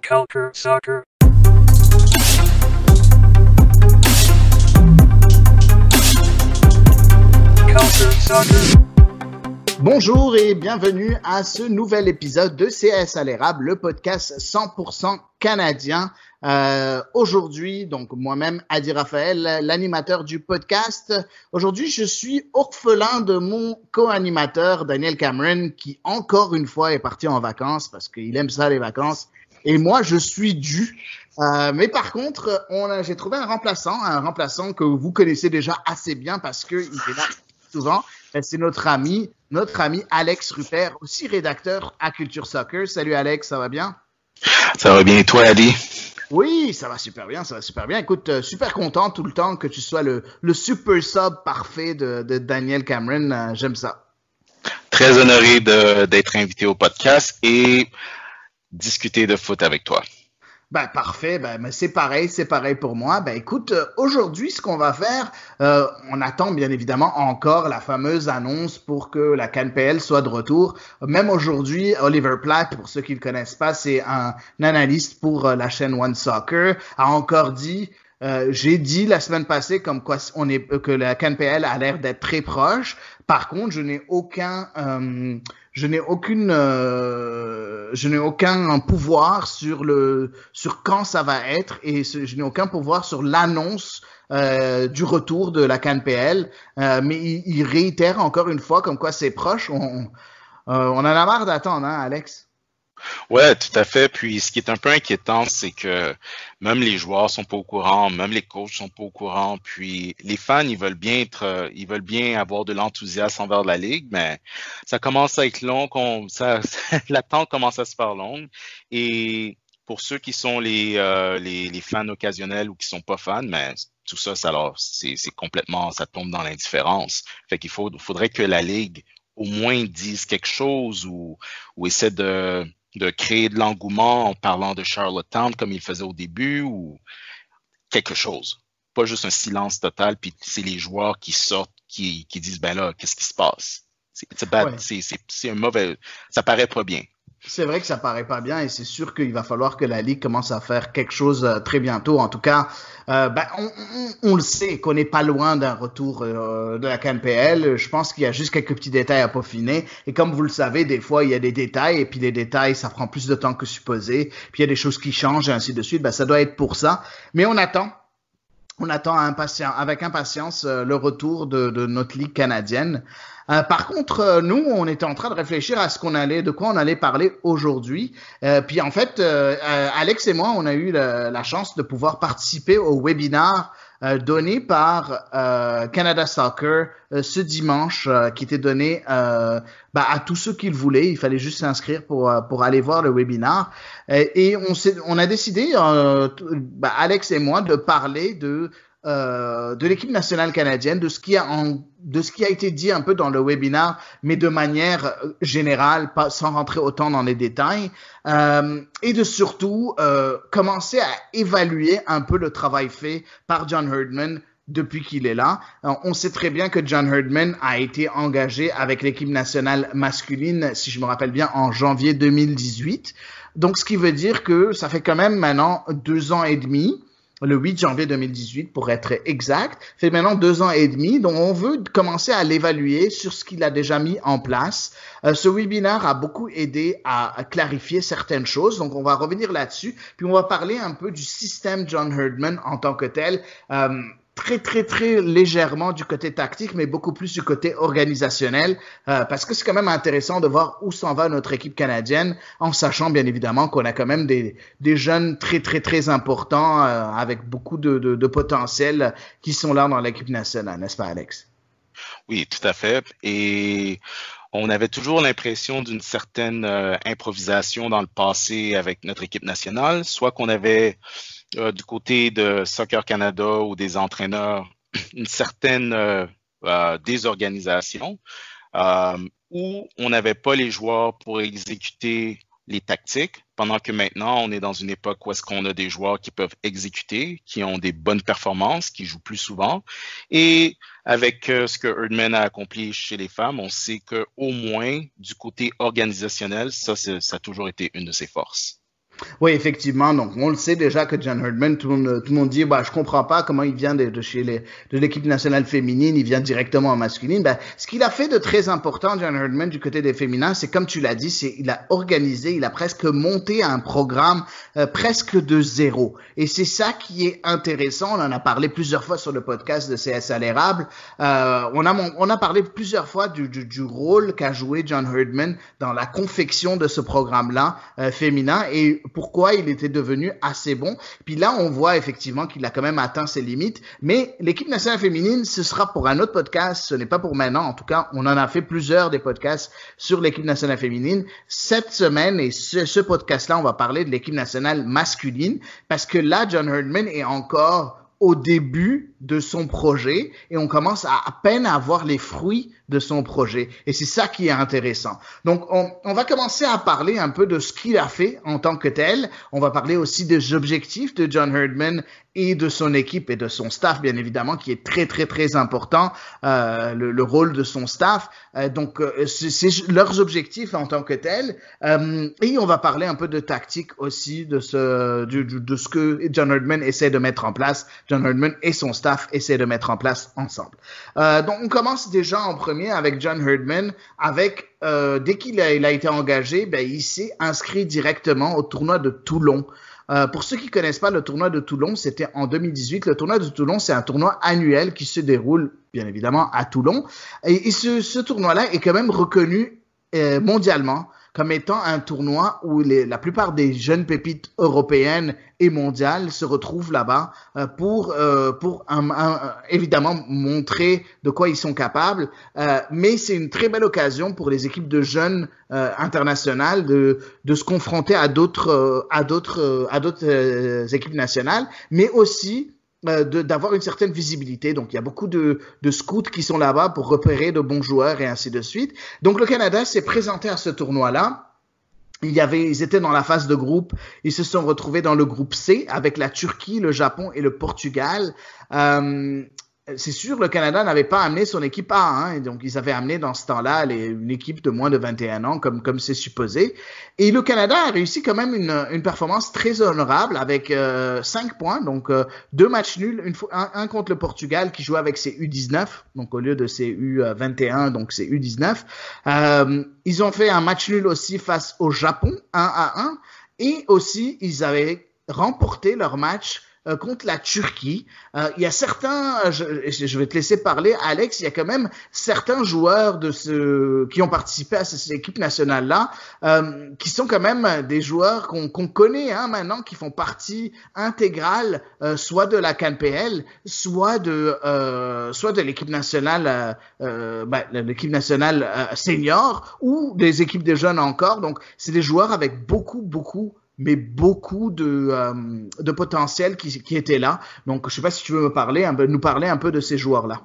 Culture Soccer. Culture Soccer. Bonjour et bienvenue à ce nouvel épisode de CS à l'érable, le podcast 100% canadien. Aujourd'hui, donc moi-même, Adi Raphaël, l'animateur du podcast. Aujourd'hui, je suis orphelin de mon co-animateur, Daniel Cameron, qui encore une fois est parti en vacances parce qu'il aime ça les vacances. Et moi, je suis dû. Mais par contre, j'ai trouvé un remplaçant que vous connaissez déjà assez bien parce qu'il est là souvent. C'est notre ami Alex Rupert, aussi rédacteur à Culture Soccer. Salut Alex, ça va bien? Ça va bien et toi, Adi? Oui, ça va super bien. Écoute, super content tout le temps que tu sois le super sub parfait de Daniel Cameron. J'aime ça. Très honoré d'être invité au podcast et discuter de foot avec toi. Ben parfait, mais c'est pareil pour moi. Ben écoute, aujourd'hui ce qu'on va faire, on attend bien évidemment encore la fameuse annonce pour que la CanPL soit de retour. Même aujourd'hui, Oliver Platt, pour ceux qui ne le connaissent pas, c'est un analyste pour la chaîne One Soccer, a encore dit. J'ai dit la semaine passée comme quoi que la CanPL a l'air d'être très proche. Par contre, je n'ai aucun pouvoir sur quand ça va être et je n'ai aucun pouvoir sur l'annonce du retour de la CanPL. Mais il réitère encore une fois comme quoi c'est proche. On en a marre d'attendre, hein, Alex? Ouais, tout à fait. Puis, ce qui est un peu inquiétant, c'est que même les joueurs sont pas au courant, même les coachs sont pas au courant. Puis, les fans, ils veulent bien avoir de l'enthousiasme envers la ligue, mais ça commence à être long, l'attente commence à se faire longue. Et pour ceux qui sont les fans occasionnels ou qui sont pas fans, mais tout ça, c'est complètement, ça tombe dans l'indifférence. Fait faudrait que la ligue au moins dise quelque chose ou essaie de créer de l'engouement en parlant de Charlottetown comme il faisait au début ou quelque chose. Pas juste un silence total, puis c'est les joueurs qui sortent, qui disent, ben là, qu'est-ce qui se passe? C'est un mauvais, ça paraît pas bien. C'est vrai que ça paraît pas bien et c'est sûr qu'il va falloir que la Ligue commence à faire quelque chose très bientôt. En tout cas, on le sait qu'on n'est pas loin d'un retour de la CanPL. Je pense qu'il y a juste quelques petits détails à peaufiner. Et comme vous le savez, des fois, il y a des détails et puis les détails, ça prend plus de temps que supposé. Puis il y a des choses qui changent et ainsi de suite. Ben, ça doit être pour ça. Mais on attend avec impatience le retour de notre Ligue canadienne. Par contre, nous, on était en train de réfléchir à de quoi on allait parler aujourd'hui. Puis en fait, Alex et moi, on a eu la chance de pouvoir participer au webinaire donné par Canada Soccer ce dimanche, qui était donné à tous ceux qui le voulaient. Il fallait juste s'inscrire pour aller voir le webinaire. Et on a décidé, Alex et moi, de parler de l'équipe nationale canadienne, de ce qui a été dit un peu dans le webinaire, mais de manière générale, sans rentrer autant dans les détails, et de surtout commencer à évaluer un peu le travail fait par John Herdman depuis qu'il est là. On sait très bien que John Herdman a été engagé avec l'équipe nationale masculine, si je me rappelle bien, en janvier 2018. Donc, ce qui veut dire que ça fait quand même maintenant 2 ans et demi, le 8 janvier 2018 pour être exact, fait maintenant 2 ans et demi, donc on veut commencer à l'évaluer sur ce qu'il a déjà mis en place. Ce webinaire a beaucoup aidé à clarifier certaines choses, donc on va revenir là-dessus, puis on va parler un peu du système John Herdman en tant que tel, très, très, très légèrement du côté tactique, mais beaucoup plus du côté organisationnel, parce que c'est quand même intéressant de voir où s'en va notre équipe canadienne, en sachant bien évidemment qu'on a quand même des jeunes très, très, très importants, avec beaucoup de potentiel qui sont là dans l'équipe nationale, n'est-ce pas, Alex? Oui, tout à fait. Et on avait toujours l'impression d'une certaine improvisation dans le passé avec notre équipe nationale, soit qu'on avait du côté de Soccer Canada ou des entraîneurs une certaine désorganisation où on n'avait pas les joueurs pour exécuter les tactiques, pendant que maintenant, on est dans une époque où est-ce qu'on a des joueurs qui peuvent exécuter, qui ont des bonnes performances, qui jouent plus souvent. Et avec ce que Herdman a accompli chez les femmes, on sait qu'au moins, du côté organisationnel, ça a toujours été une de ses forces. Oui, effectivement. Donc, on le sait déjà que John Herdman, tout le monde dit, bah, je comprends pas comment il vient de l'équipe nationale féminine, il vient directement en masculine. Ben, ce qu'il a fait de très important, John Herdman, du côté des féminins, c'est comme tu l'as dit, il a organisé, il a presque monté un programme presque de zéro. Et c'est ça qui est intéressant. On en a parlé plusieurs fois sur le podcast de CSA l'érable. On a parlé plusieurs fois du rôle qu'a joué John Herdman dans la confection de ce programme-là féminin et pourquoi il était devenu assez bon. Puis là, on voit effectivement qu'il a quand même atteint ses limites. Mais l'équipe nationale féminine, ce sera pour un autre podcast. Ce n'est pas pour maintenant. En tout cas, on en a fait plusieurs des podcasts sur l'équipe nationale féminine. Cette semaine, et ce podcast-là, on va parler de l'équipe nationale masculine parce que là, John Herdman est encore au début de son projet et on commence à peine à voir les fruits de son projet. Et c'est ça qui est intéressant. Donc, on va commencer à parler un peu de ce qu'il a fait en tant que tel. On va parler aussi des objectifs de John Herdman et de son équipe et de son staff, bien évidemment, qui est très, très, très important, le rôle de son staff. Donc, c'est leurs objectifs en tant que tels. Et on va parler un peu de tactique aussi, de ce que John Herdman essaie de mettre en place. John Herdman et son staff essaient de mettre en place ensemble. Donc, on commence déjà en premier avec John Herdman, avec dès qu'il a été engagé, ben, il s'est inscrit directement au tournoi de Toulon. Pour ceux qui connaissent pas le tournoi de Toulon, c'était en 2018. Le tournoi de Toulon, c'est un tournoi annuel qui se déroule, bien évidemment, à Toulon. Et ce tournoi-là est quand même reconnu mondialement comme étant un tournoi où la plupart des jeunes pépites européennes et mondiales se retrouvent là-bas pour évidemment montrer de quoi ils sont capables. Mais c'est une très belle occasion pour les équipes de jeunes internationales de se confronter à d'autres équipes nationales, mais aussi d'avoir une certaine visibilité. Donc, il y a beaucoup de scouts qui sont là-bas pour repérer de bons joueurs et ainsi de suite. Donc, le Canada s'est présenté à ce tournoi-là. Ils étaient dans la phase de groupe. Ils se sont retrouvés dans le groupe C avec la Turquie, le Japon et le Portugal. C'est sûr, le Canada n'avait pas amené son équipe A, hein, et donc ils avaient amené dans ce temps-là une équipe de moins de 21 ans, comme c'est supposé. Et le Canada a réussi quand même une performance très honorable avec 5 points, donc 2 matchs nuls, un contre le Portugal qui jouait avec ses U19, donc au lieu de ses U21, donc ses U19. Ils ont fait un match nul aussi face au Japon, 1-1, et aussi ils avaient remporté leur match contre la Turquie. Il y a certains, je vais te laisser parler, Alex, il y a quand même certains joueurs qui ont participé à cette équipe nationale-là, qui sont quand même des joueurs qu'on connaît maintenant, qui font partie intégrale soit de la CANPL, soit de l'équipe nationale, l'équipe nationale senior, ou des équipes de jeunes encore. Donc, c'est des joueurs avec beaucoup de potentiel qui était là. Donc, je sais pas si tu veux nous parler un peu de ces joueurs-là.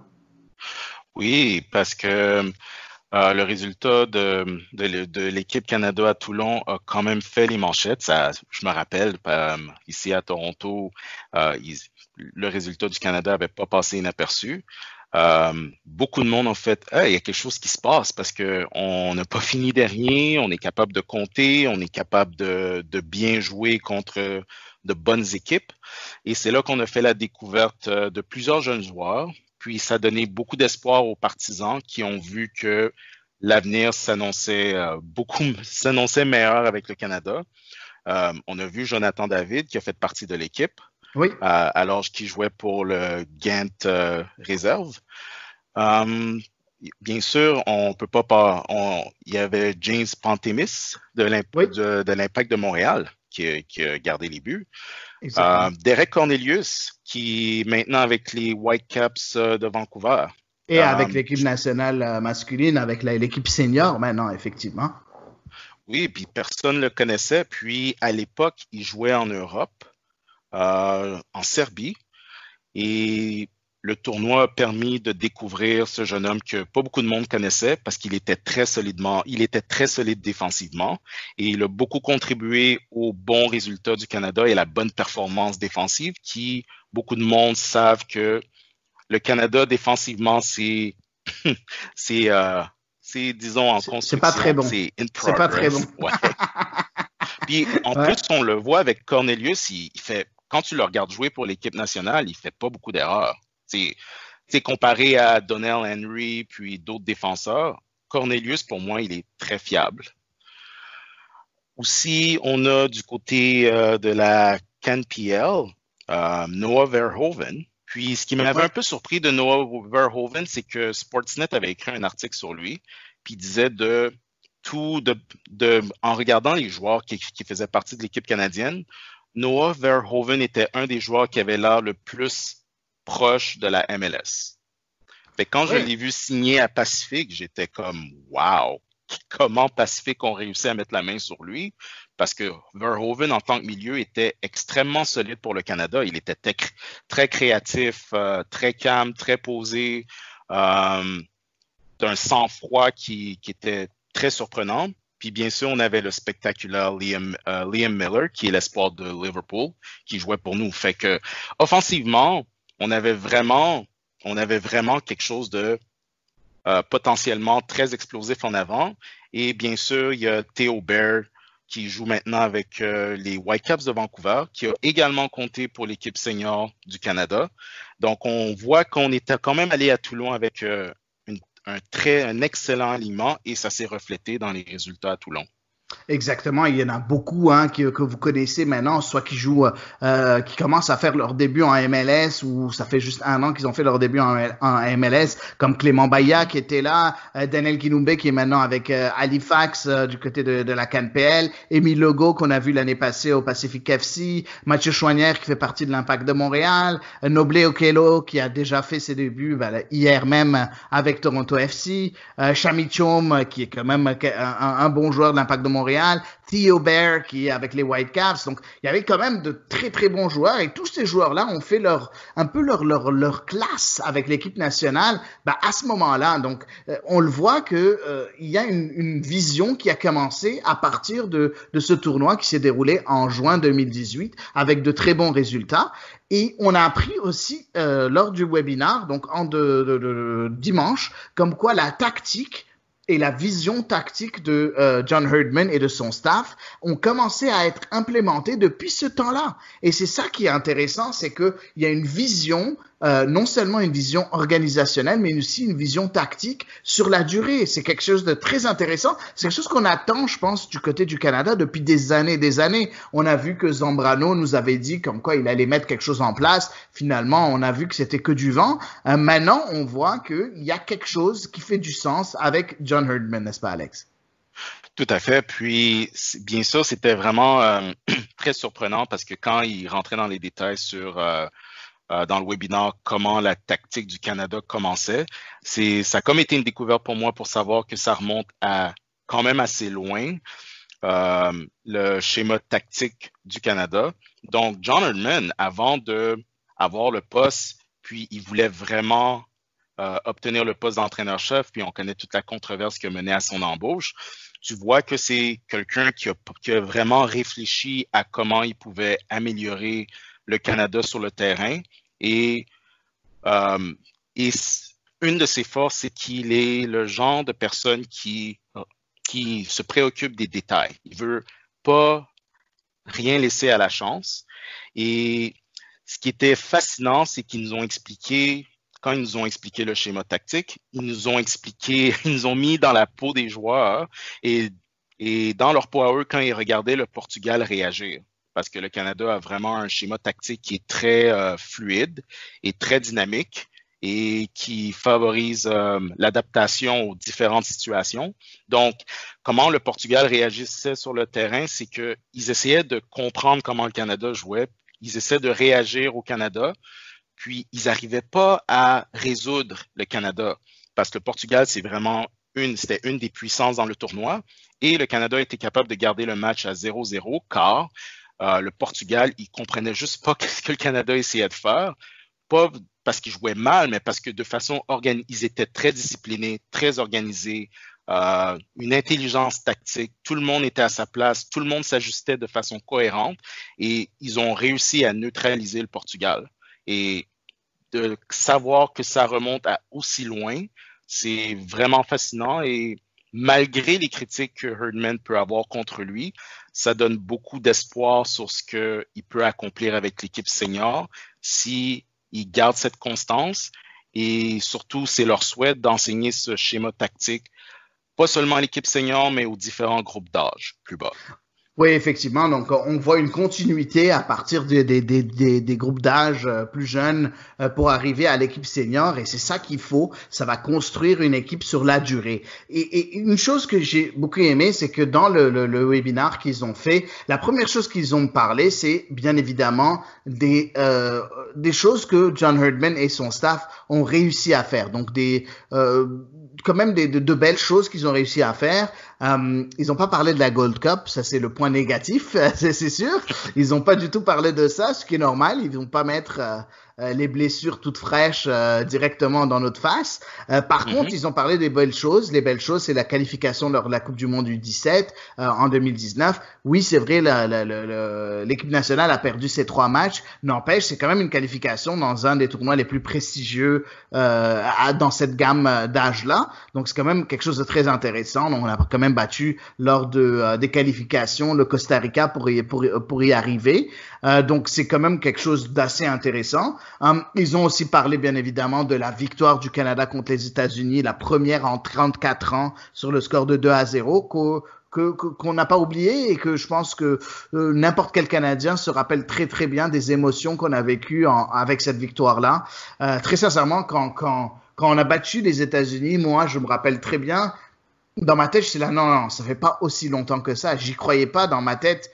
Oui, parce que le résultat de l'équipe Canada à Toulon a quand même fait les manchettes. Ça, je me rappelle, ici à Toronto, le résultat du Canada n'avait pas passé inaperçu. Beaucoup de monde ont fait il y a quelque chose qui se passe parce que on n'a pas fini dernier, on est capable de compter, on est capable de bien jouer contre de bonnes équipes et c'est là qu'on a fait la découverte de plusieurs jeunes joueurs, puis ça a donné beaucoup d'espoir aux partisans qui ont vu que l'avenir s'annonçait meilleur avec le Canada. On a vu Jonathan David qui a fait partie de l'équipe. Oui. Alors qu'il jouait pour le Ghent réserve. Bien sûr, on peut pas. Il y avait James Pantemis de l'Impact de Montréal qui a gardé les buts. Derek Cornelius qui est maintenant avec les Whitecaps de Vancouver. Et avec l'équipe nationale masculine, avec l'équipe senior maintenant, effectivement. Oui, puis personne ne le connaissait. Puis à l'époque, il jouait en Europe. En Serbie et le tournoi a permis de découvrir ce jeune homme que pas beaucoup de monde connaissait parce qu'il était très solide défensivement et il a beaucoup contribué aux bons résultats du Canada et à la bonne performance défensive qui beaucoup de monde savent que le Canada défensivement c'est disons en construction. C'est pas très bon. C'est in progress. C'est pas très bon. Ouais. Puis en Ouais. plus, on le voit avec Cornelius, il fait, quand tu le regardes jouer pour l'équipe nationale, il fait pas beaucoup d'erreurs. C'est comparé à Donnell Henry puis d'autres défenseurs, Cornelius, pour moi, il est très fiable. Aussi, on a du côté de la CanPL, Noah Verhoeven. Puis, ce qui m'avait Ouais. un peu surpris de Noah Verhoeven, c'est que Sportsnet avait écrit un article sur lui, puis il disait en regardant les joueurs qui faisaient partie de l'équipe canadienne, Noah Verhoeven était un des joueurs qui avait l'air le plus proche de la MLS. Fait que quand je Oui. l'ai vu signer à Pacific, j'étais comme wow, comment Pacific ont réussi à mettre la main sur lui? Parce que Verhoeven, en tant que milieu, était extrêmement solide pour le Canada. Il était très créatif, très calme, très posé, d'un sang-froid qui était très surprenant. Puis bien sûr, on avait le spectaculaire Liam Miller, qui est l'espoir de Liverpool, qui jouait pour nous. Fait que offensivement, on avait vraiment quelque chose de potentiellement très explosif en avant. Et bien sûr, il y a Theo Bair qui joue maintenant avec les Whitecaps de Vancouver, qui a également compté pour l'équipe senior du Canada. Donc, on voit qu'on était quand même allé à Toulon avec un excellent alignement et ça s'est reflété dans les résultats à Toulon. Exactement, il y en a beaucoup hein, que vous connaissez maintenant, soit qui jouent, qui commencent à faire leur début en MLS ou ça fait juste 1 an qu'ils ont fait leur début en MLS, comme Clément Baillat qui était là, Daniel Kinumbe qui est maintenant avec Halifax du côté de la CanPL, Émile Legault qu'on a vu l'année passée au Pacific FC, Mathieu Chouanière qui fait partie de l'Impact de Montréal, Noblé Okello qui a déjà fait ses débuts hier même avec Toronto FC, Shami Chom qui est quand même un bon joueur de l'Impact de Montréal, Theo Bair qui est avec les Whitecaps. Donc, il y avait quand même de très, très bons joueurs et tous ces joueurs-là ont fait un peu leur classe avec l'équipe nationale à ce moment-là. Donc, on le voit que il y a une vision qui a commencé à partir de ce tournoi qui s'est déroulé en juin 2018 avec de très bons résultats. Et on a appris aussi lors du webinaire, donc de dimanche, comme quoi la tactique et la vision tactique de John Herdman et de son staff ont commencé à être implémentées depuis ce temps-là. Et c'est ça qui est intéressant, c'est qu'il y a une vision, non seulement une vision organisationnelle, mais aussi une vision tactique sur la durée. C'est quelque chose de très intéressant. C'est quelque chose qu'on attend, je pense, du côté du Canada depuis des années et des années. On a vu que Zambrano nous avait dit comme quoi il allait mettre quelque chose en place. Finalement, on a vu que c'était que du vent. Maintenant, on voit qu'il y a quelque chose qui fait du sens avec John Herdman, n'est-ce pas, Alex? Tout à fait. Puis, bien sûr, c'était vraiment très surprenant parce que quand il rentrait dans les détails sur dans le webinaire comment la tactique du Canada commençait, ça a comme été une découverte pour moi pour savoir que ça remonte à quand même assez loin, le schéma tactique du Canada. Donc, John Herdman, avant d'avoir le poste, puis il voulait vraiment obtenir le poste d'entraîneur-chef, puis on connaît toute la controverse qui a mené à son embauche. Tu vois que c'est quelqu'un qui a vraiment réfléchi à comment il pouvait améliorer le Canada sur le terrain. Et une de ses forces, c'est qu'il est le genre de personne qui se préoccupe des détails. Il veut pas rien laisser à la chance. Et ce qui était fascinant, c'est qu'ils nous ont expliqué, quand ils nous ont expliqué le schéma tactique, ils nous ont mis dans la peau des joueurs et dans leur peau à eux quand ils regardaient le Portugal réagir. Parce que le Canada a vraiment un schéma tactique qui est très fluide et très dynamique et qui favorise l'adaptation aux différentes situations. Donc, comment le Portugal réagissait sur le terrain, c'est qu'ils essayaient de comprendre comment le Canada jouait, ils essaient de réagir au Canada, puis ils n'arrivaient pas à résoudre le Canada, parce que le Portugal, c'était une des puissances dans le tournoi, et le Canada était capable de garder le match à 0-0, car le Portugal, il comprenait juste pas ce que le Canada essayait de faire, pas parce qu'ils jouaient mal, mais parce que de façon ils étaient très disciplinés, très organisés, une intelligence tactique, tout le monde était à sa place, tout le monde s'ajustait de façon cohérente et ils ont réussi à neutraliser le Portugal. Et de savoir que ça remonte à aussi loin, c'est vraiment fascinant et malgré les critiques que Herdman peut avoir contre lui, ça donne beaucoup d'espoir sur ce qu'il peut accomplir avec l'équipe senior si il garde cette constance. Et surtout, c'est leur souhait d'enseigner ce schéma tactique, pas seulement à l'équipe senior, mais aux différents groupes d'âge plus bas. Oui, effectivement. Donc, on voit une continuité à partir des groupes d'âge plus jeunes pour arriver à l'équipe senior. Et c'est ça qu'il faut. Ça va construire une équipe sur la durée. Et une chose que j'ai beaucoup aimé, c'est que dans le webinaire qu'ils ont fait, la première chose qu'ils ont parlé, c'est bien évidemment des choses que John Herdman et son staff ont réussi à faire. Donc, quand même de belles choses qu'ils ont réussi à faire. Ils n'ont pas parlé de la Gold Cup, ça c'est le point négatif, c'est sûr. Ils n'ont pas du tout parlé de ça, ce qui est normal. Ils vont pas mettre les blessures toutes fraîches directement dans notre face. Par contre, ils ont parlé des belles choses. Les belles choses, c'est la qualification lors de la Coupe du Monde U17 en 2019. Oui, c'est vrai, l'équipe nationale a perdu ses 3 matchs. N'empêche, c'est quand même une qualification dans un des tournois les plus prestigieux dans cette gamme d'âge-là. Donc, c'est quand même quelque chose de très intéressant. Donc, on a quand même battu lors des qualifications le Costa Rica pour y arriver. Donc, c'est quand même quelque chose d'assez intéressant. Ils ont aussi parlé, bien évidemment, de la victoire du Canada contre les États-Unis, la première en 34 ans sur le score de 2-0, qu'on n'a pas oublié et que je pense que n'importe quel Canadien se rappelle très, très bien des émotions qu'on a vécues avec cette victoire-là. Très sincèrement, quand on a battu les États-Unis, moi, je me rappelle très bien, dans ma tête, je suis là, non, ça fait pas aussi longtemps que ça. J'y croyais pas dans ma tête.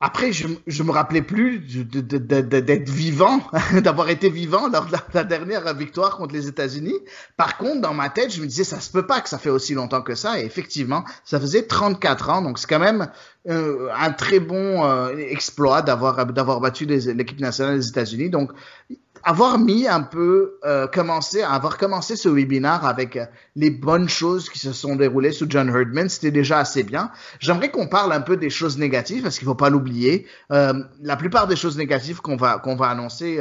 Après, je me rappelais plus d'être vivant, d'avoir été vivant lors de la dernière victoire contre les États-Unis. Par contre, dans ma tête, je me disais, ça se peut pas que ça fait aussi longtemps que ça. Et effectivement, ça faisait 34 ans. Donc, c'est quand même un très bon exploit d'avoir battu l'équipe nationale des États-Unis. Donc, avoir commencé ce webinaire avec les bonnes choses qui se sont déroulées sous John Herdman, c'était déjà assez bien. J'aimerais qu'on parle un peu des choses négatives parce qu'il faut pas l'oublier. La plupart des choses négatives qu'on va annoncer,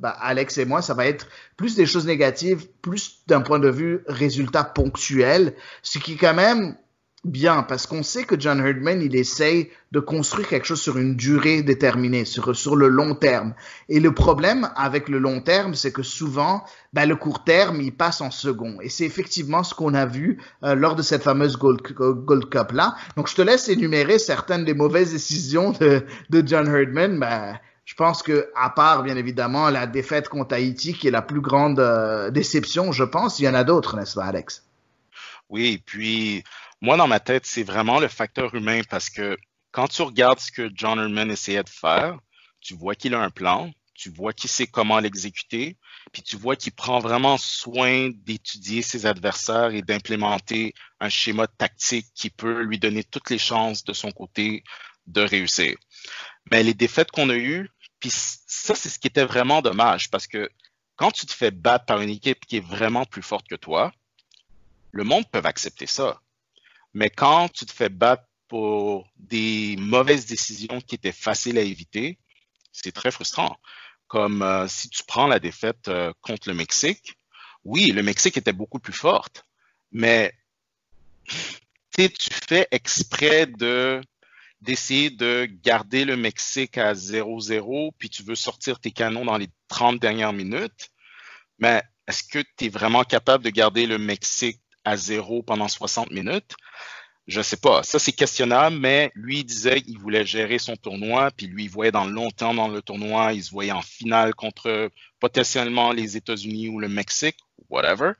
Alex et moi, ça va être plus des choses négatives, plus d'un point de vue résultat ponctuel, ce qui est quand même bien, parce qu'on sait que John Herdman, il essaye de construire quelque chose sur une durée déterminée, sur le long terme. Et le problème avec le long terme, c'est que souvent, le court terme, il passe en second. Et c'est effectivement ce qu'on a vu lors de cette fameuse Gold Cup-là. Donc, je te laisse énumérer certaines des mauvaises décisions de John Herdman. Je pense que, à part, bien évidemment, la défaite contre Haïti, qui est la plus grande déception, je pense, il y en a d'autres, n'est-ce pas, Alex? Oui, puis moi, dans ma tête, c'est vraiment le facteur humain parce que quand tu regardes ce que John Herdman essayait de faire, tu vois qu'il a un plan, tu vois qu'il sait comment l'exécuter, puis tu vois qu'il prend vraiment soin d'étudier ses adversaires et d'implémenter un schéma tactique qui peut lui donner toutes les chances de son côté de réussir. Mais les défaites qu'on a eues, puis ça, c'est ce qui était vraiment dommage parce que quand tu te fais battre par une équipe qui est vraiment plus forte que toi, le monde peut accepter ça. Mais quand tu te fais battre pour des mauvaises décisions qui étaient faciles à éviter, c'est très frustrant. Comme si tu prends la défaite contre le Mexique, oui, le Mexique était beaucoup plus forte, mais tu fais exprès d'essayer de garder le Mexique à 0-0, puis tu veux sortir tes canons dans les 30 dernières minutes, mais est-ce que tu es vraiment capable de garder le Mexique à 0 pendant 60 minutes? Je sais pas. Ça, c'est questionnable, mais lui, il disait qu'il voulait gérer son tournoi, puis lui, il voyait dans le long terme dans le tournoi, il se voyait en finale contre potentiellement les États-Unis ou le Mexique, whatever.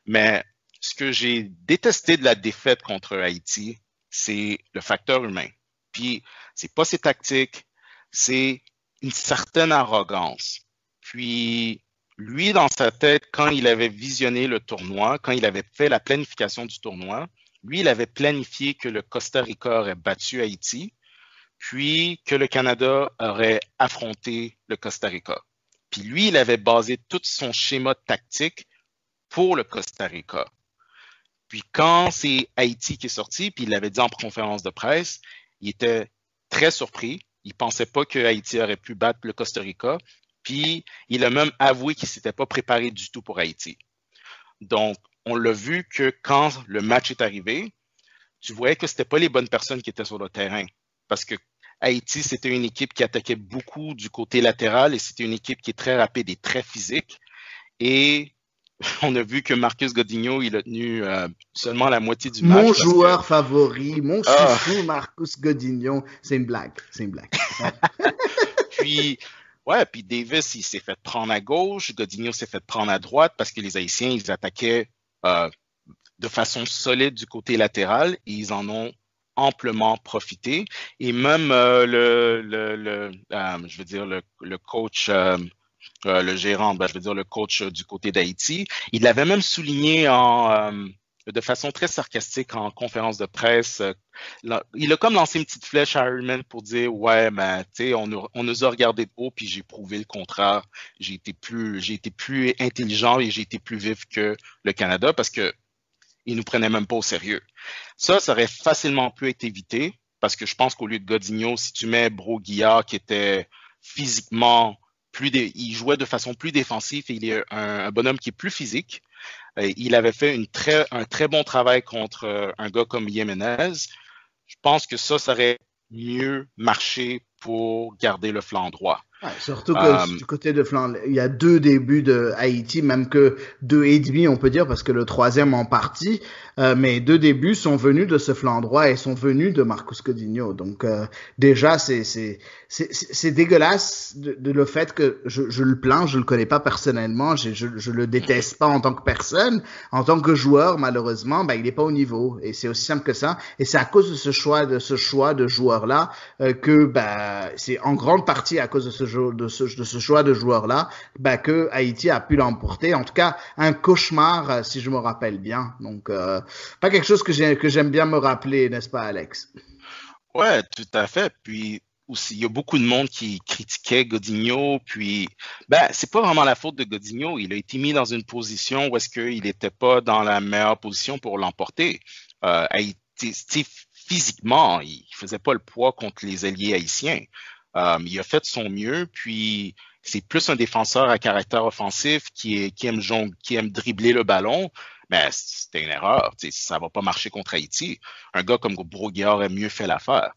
Mais ce que j'ai détesté de la défaite contre Haïti, c'est le facteur humain. Puis, c'est pas ses tactiques, c'est une certaine arrogance. Puis, lui, dans sa tête, quand il avait visionné le tournoi, quand il avait fait la planification du tournoi, lui, il avait planifié que le Costa Rica aurait battu Haïti, puis que le Canada aurait affronté le Costa Rica. Puis lui, il avait basé tout son schéma tactique pour le Costa Rica. Puis quand c'est Haïti qui est sorti, puis il l'avait dit en conférence de presse, il était très surpris. Il ne pensait pas que Haïti aurait pu battre le Costa Rica. Puis il a même avoué qu'il ne s'était pas préparé du tout pour Haïti. Donc, on l'a vu que quand le match est arrivé, tu voyais que c'était pas les bonnes personnes qui étaient sur le terrain. Parce que Haïti, c'était une équipe qui attaquait beaucoup du côté latéral et c'était une équipe qui est très rapide et très physique. Et on a vu que Marcus Godinho, il a tenu seulement la moitié du match. Mon joueur favori, mon chouchou, Marcus Godinho, c'est une blague. Puis Davis, il s'est fait prendre à gauche, Godinho s'est fait prendre à droite parce que les Haïtiens, ils attaquaient de façon solide du côté latéral et ils en ont amplement profité. Et même le coach, le gérant, le coach du côté d'Haïti, il l'avait même souligné de façon très sarcastique en conférence de presse. Il a comme lancé une petite flèche à Herdman pour dire ouais, ben, tu sais, on nous a regardé de haut, puis j'ai prouvé le contraire. J'ai été plus intelligent et j'ai été plus vif que le Canada parce que ils nous prenaient même pas au sérieux. Ça aurait facilement pu être évité parce que je pense qu'au lieu de Godinho, si tu mets Brault-Guillard qui était physiquement il jouait de façon plus défensive et il est un bonhomme qui est plus physique. Il avait fait un très bon travail contre un gars comme Jiménez. Je pense que ça aurait mieux marché pour garder le flanc droit. Ouais, surtout que du côté de flanc, il y a 2 débuts de Haïti, même que 2,5 on peut dire, parce que le 3e en partie, mais 2 débuts sont venus de ce flanc droit et sont venus de Marcus Godinho. Donc déjà c'est dégueulasse de le fait que je le plains, je le connais pas personnellement, je le déteste pas en tant que personne, en tant que joueur malheureusement, ben il est pas au niveau et c'est aussi simple que ça. Et c'est à cause de ce choix de joueur là que c'est en grande partie à cause de ce choix de joueur-là, que Haïti a pu l'emporter. En tout cas, un cauchemar, si je me rappelle bien. Donc, pas quelque chose que j'aime bien me rappeler, n'est-ce pas, Alex? Ouais, tout à fait. Puis aussi, il y a beaucoup de monde qui critiquait Godinho. Puis, c'est pas vraiment la faute de Godinho. Il a été mis dans une position où est-ce qu'il n'était pas dans la meilleure position pour l'emporter. Haïti, physiquement, il faisait pas le poids contre les alliés haïtiens. Il a fait son mieux, puis c'est plus un défenseur à caractère offensif qui aime dribbler le ballon, mais c'était une erreur. Ça va pas marcher contre Haïti. Un gars comme Brault-Guillard aurait mieux fait l'affaire.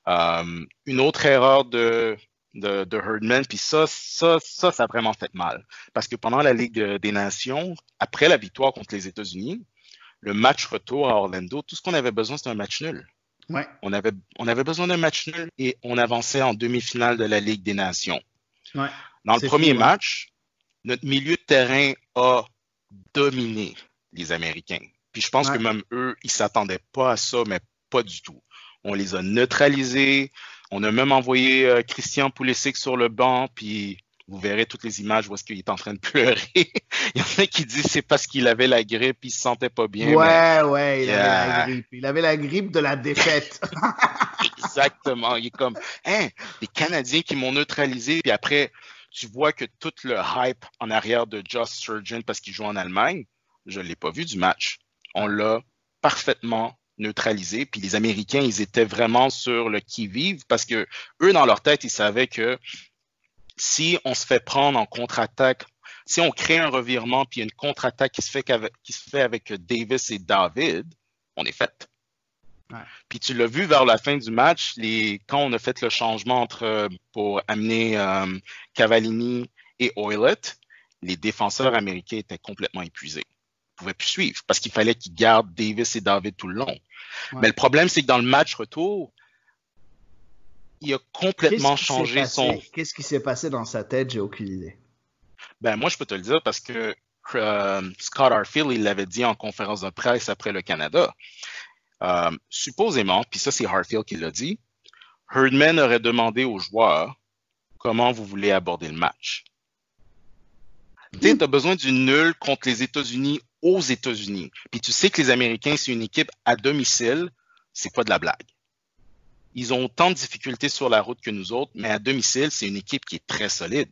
Une autre erreur de Herdman, puis ça a vraiment fait mal. Parce que pendant la Ligue des Nations, après la victoire contre les États-Unis, le match retour à Orlando, tout ce qu'on avait besoin, c'était un match nul. Ouais. On avait besoin d'un match nul et on avançait en demi-finale de la Ligue des Nations. Ouais. Dans le premier match, notre milieu de terrain a dominé les Américains. Puis je pense que même eux, ils s'attendaient pas à ça, mais pas du tout. On les a neutralisés. On a même envoyé Christian Pulisic sur le banc, puis vous verrez toutes les images où est-ce qu'il est en train de pleurer. Il y en a qui disent c'est parce qu'il avait la grippe, il se sentait pas bien. Il avait la grippe. Il avait la grippe de la défaite. Exactement. Il est comme, des Canadiens qui m'ont neutralisé, puis après, tu vois que tout le hype en arrière de Josh Surgeon parce qu'il joue en Allemagne, je l'ai pas vu du match. On l'a parfaitement neutralisé, puis les Américains, ils étaient vraiment sur le qui-vive parce que eux, dans leur tête, ils savaient que si on se fait prendre en contre-attaque, si on crée un revirement puis une contre-attaque qui se fait avec Davis et David, on est fait. Ouais. Puis tu l'as vu vers la fin du match, quand on a fait le changement pour amener Cavallini et Oilett, les défenseurs américains étaient complètement épuisés. Ils ne pouvaient plus suivre parce qu'il fallait qu'ils gardent Davis et David tout le long. Ouais. Mais le problème, c'est que dans le match retour, il a complètement changé son... Qu'est-ce qui s'est passé dans sa tête? J'ai aucune idée. Moi, je peux te le dire parce que Scott Arfield, il l'avait dit en conférence de presse après le Canada. Supposément, puis ça, c'est Arfield qui l'a dit, Herdman aurait demandé aux joueurs comment vous voulez aborder le match. Tu as besoin du nul contre les États-Unis aux États-Unis. Puis tu sais que les Américains, c'est une équipe à domicile, c'est pas de la blague. Ils ont autant de difficultés sur la route que nous autres, mais à domicile, c'est une équipe qui est très solide.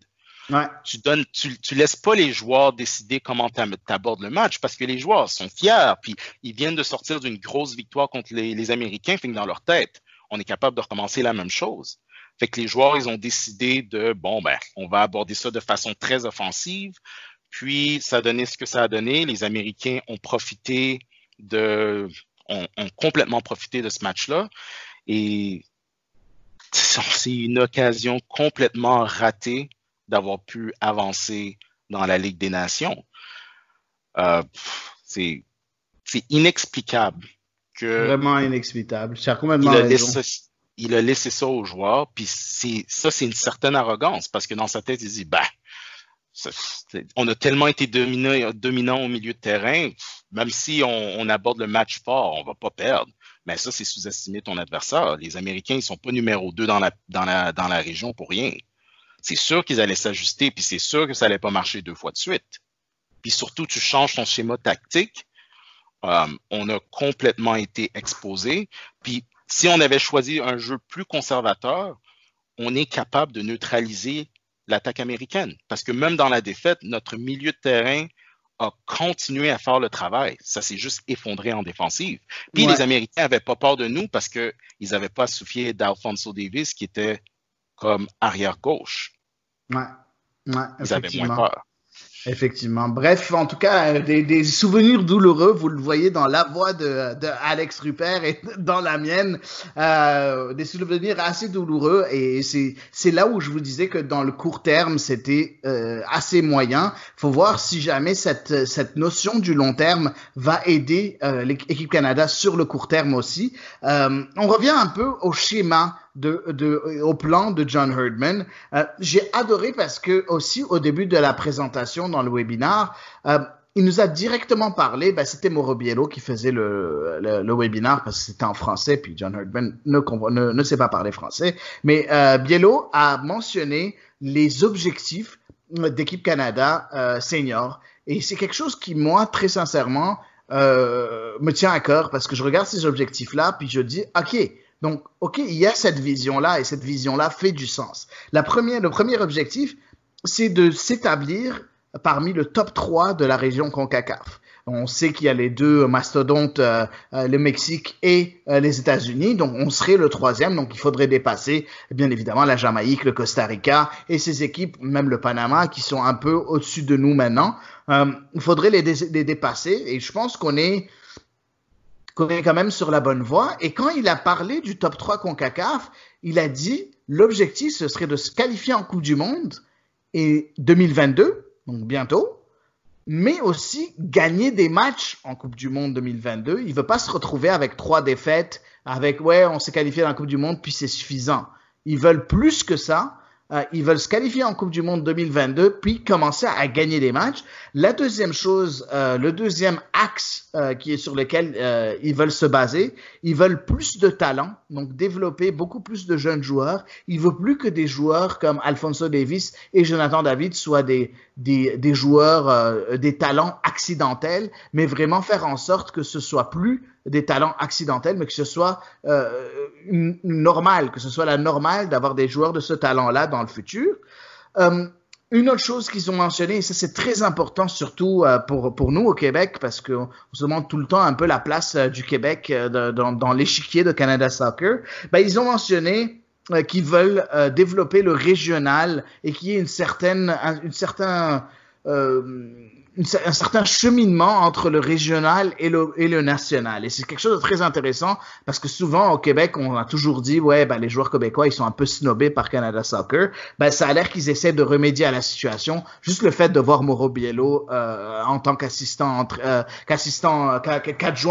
Ouais. Tu laisses pas les joueurs décider comment t'abordes le match parce que les joueurs sont fiers, puis ils viennent de sortir d'une grosse victoire contre les Américains, fait que dans leur tête, on est capable de recommencer la même chose. Fait que les joueurs, ils ont décidé on va aborder ça de façon très offensive, Puis, ça a donné ce que ça a donné. Les Américains ont complètement profité de ce match-là. Et c'est une occasion complètement ratée d'avoir pu avancer dans la Ligue des Nations. C'est inexplicable que Vraiment inexplicable. Tu as complètement raison. Il a laissé ça aux joueurs, puis c'est une certaine arrogance, parce que dans sa tête, il dit, on a tellement été dominant au milieu de terrain, même si on aborde le match fort, on va pas perdre. Mais ça, c'est sous-estimer ton adversaire. Les Américains, ils sont pas numéro 2 dans la région pour rien. C'est sûr qu'ils allaient s'ajuster, puis c'est sûr que ça allait pas marcher 2 fois de suite. Puis surtout, tu changes ton schéma tactique. On a complètement été exposé. Puis si on avait choisi un jeu plus conservateur, on est capable de neutraliser l'attaque américaine. Parce que même dans la défaite, notre milieu de terrain a continué à faire le travail. Ça s'est juste effondré en défensive. Puis les Américains n'avaient pas peur de nous parce qu'ils n'avaient pas soufflé d'Alphonso Davies qui était comme arrière-gauche. Ouais, ils avaient moins peur. Effectivement. Bref, en tout cas, des souvenirs douloureux, vous le voyez dans la voix de Alex Rupert et dans la mienne, des souvenirs assez douloureux, et c'est là où je vous disais que dans le court terme, c'était assez moyen. Faut voir si jamais cette notion du long terme va aider l'équipe Canada sur le court terme aussi. On revient un peu au schéma au plan de John Herdman. J'ai adoré parce que aussi au début de la présentation dans le webinaire, il nous a directement parlé, c'était Mauro Biello qui faisait le webinaire parce que c'était en français, puis John Herdman ne sait pas parler français, mais Biello a mentionné les objectifs d'équipe Canada senior, et c'est quelque chose qui, moi, très sincèrement, me tient à cœur parce que je regarde ces objectifs-là, puis je dis, donc, il y a cette vision-là, et cette vision-là fait du sens. Le premier objectif, c'est de s'établir parmi le top 3 de la région CONCACAF. On sait qu'il y a les deux mastodontes, le Mexique et les États-Unis, donc on serait le 3e, donc il faudrait dépasser, bien évidemment, la Jamaïque, le Costa Rica et ces équipes, même le Panama, qui sont un peu au-dessus de nous maintenant. Il faudrait les dépasser, et je pense qu'on est quand même sur la bonne voie. Et quand il a parlé du top 3 CONCACAF, il a dit l'objectif, ce serait de se qualifier en Coupe du Monde et 2022, donc bientôt, mais aussi gagner des matchs en Coupe du Monde 2022. Il veut pas se retrouver avec 3 défaites, avec on s'est qualifié dans la Coupe du Monde, puis c'est suffisant. Ils veulent plus que ça. Ils veulent se qualifier en Coupe du Monde 2022, puis commencer à gagner des matchs. La deuxième chose, le deuxième axe qui est sur lequel ils veulent se baser, ils veulent plus de talent, donc développer beaucoup plus de jeunes joueurs. Ils veulent plus que des joueurs comme Alphonso Davies et Jonathan David soient des joueurs, des talents accidentels, mais vraiment faire en sorte que ce soit plus des talents accidentels, mais que ce soit normal, que ce soit la normale d'avoir des joueurs de ce talent-là dans le futur. Une autre chose qu'ils ont mentionné, et ça c'est très important surtout pour nous au Québec, parce qu'on se demande tout le temps un peu la place du Québec dans l'échiquier de Canada Soccer, ils ont mentionné qu'ils veulent développer le régional et qu'il y ait un certain cheminement entre le régional et le national. Et c'est quelque chose de très intéressant parce que souvent au Québec, on a toujours dit, les joueurs québécois, ils sont un peu snobés par Canada Soccer. Ça a l'air qu'ils essaient de remédier à la situation. Juste le fait de voir Mauro Biello en tant qu'adjoint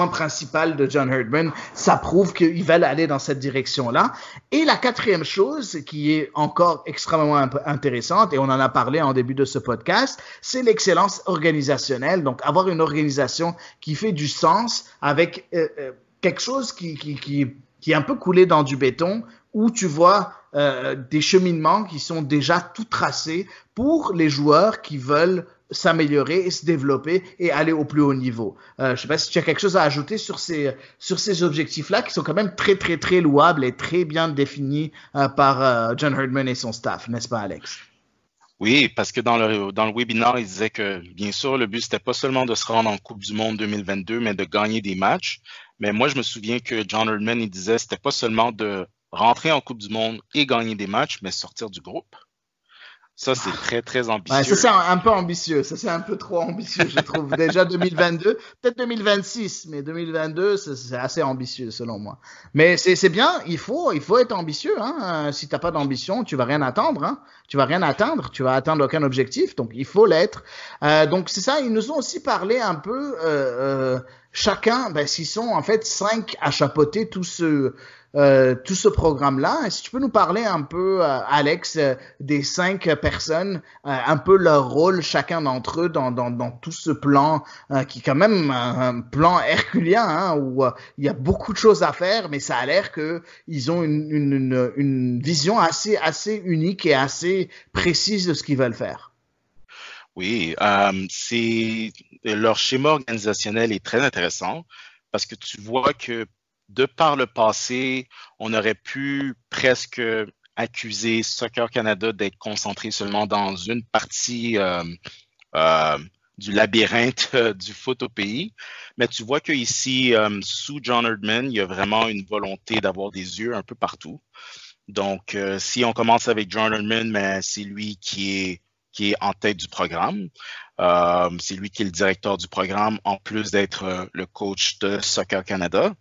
principal de John Herdman, ça prouve qu'ils veulent aller dans cette direction-là. Et la quatrième chose qui est encore extrêmement intéressante, et on en a parlé en début de ce podcast, c'est l'excellence organisationnelle. Donc, avoir une organisation qui fait du sens avec quelque chose qui est un peu coulé dans du béton, où tu vois des cheminements qui sont déjà tout tracés pour les joueurs qui veulent s'améliorer et se développer et aller au plus haut niveau. Je sais pas si tu as quelque chose à ajouter sur ces objectifs-là qui sont quand même très, très, très louables et très bien définis par John Herdman et son staff, n'est-ce pas, Alex? Oui, parce que dans le webinaire, il disait que, bien sûr, le but, c'était pas seulement de se rendre en Coupe du Monde 2022, mais de gagner des matchs. Mais moi, je me souviens que John Herdman, il disait que c'était pas seulement de rentrer en Coupe du Monde et gagner des matchs, mais sortir du groupe. Ça, c'est très, très Ouais, ça ambitieux. c'est un peu ambitieux, ça c'est un peu trop ambitieux, je trouve. Déjà 2022, peut-être 2026, mais 2022, c'est assez ambitieux selon moi. Mais c'est bien, il faut être ambitieux. Hein. Si t'as pas d'ambition, tu vas rien attendre. Hein. Tu vas rien atteindre, tu vas atteindre aucun objectif, donc il faut l'être. Donc c'est ça, ils nous ont aussi parlé un peu, chacun, ben, s'ils sont en fait 5 à chapeauter tout ce programme-là. Si tu peux nous parler un peu, Alex, des 5 personnes, un peu leur rôle chacun d'entre eux dans tout ce plan, qui est quand même un plan herculien, hein, où il y a beaucoup de choses à faire, mais ça a l'air que ils ont une vision assez unique et assez précise de ce qu'ils veulent faire. Oui, leur schéma organisationnel est très intéressant parce que tu vois que de par le passé, on aurait pu presque accuser Soccer Canada d'être concentré seulement dans une partie euh, du labyrinthe du foot au pays. Mais tu vois qu'ici, sous John Herdman, il y a vraiment une volonté d'avoir des yeux un peu partout. Donc, si on commence avec John Herdman, mais c'est lui qui est en tête du programme. C'est lui qui est le directeur du programme, en plus d'être le coach de Soccer Canada.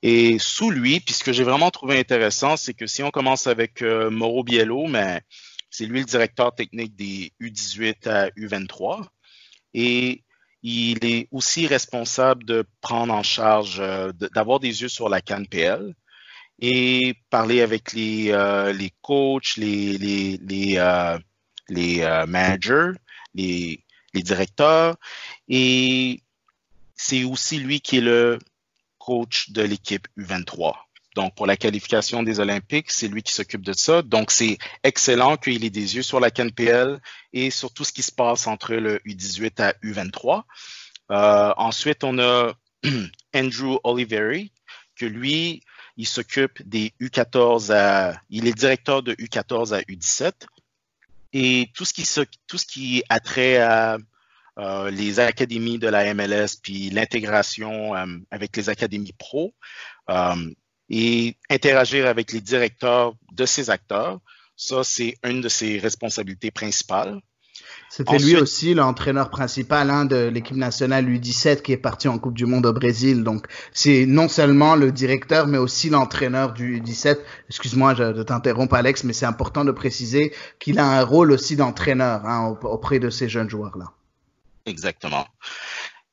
Et sous lui, puis ce que j'ai vraiment trouvé intéressant, c'est que si on commence avec Mauro Biello, mais c'est lui le directeur technique des U18 à U23. Et il est aussi responsable de prendre en charge, d'avoir des yeux sur la CAN-PL et parler avec les coachs, les managers, les directeurs. Et c'est aussi lui qui est le coach de l'équipe U23. Donc, pour la qualification des Olympiques, c'est lui qui s'occupe de ça. Donc, c'est excellent qu'il ait des yeux sur la CAN-PL et sur tout ce qui se passe entre le U18 à U23. Ensuite, on a Andrew Oliveri, que lui, il s'occupe des U14 il est directeur de U14 à U17. Et tout ce qui a trait à les académies de la MLS, puis l'intégration avec les académies pro, et interagir avec les directeurs de ces acteurs, ça, c'est une de ses responsabilités principales. C'était lui Ensuite, aussi l'entraîneur principal, hein, de l'équipe nationale U17 qui est parti en Coupe du Monde au Brésil. Donc c'est non seulement le directeur, mais aussi l'entraîneur du U17. Excuse-moi de t'interrompre, Alex, mais c'est important de préciser qu'il a un rôle aussi d'entraîneur, hein, auprès de ces jeunes joueurs-là. exactement.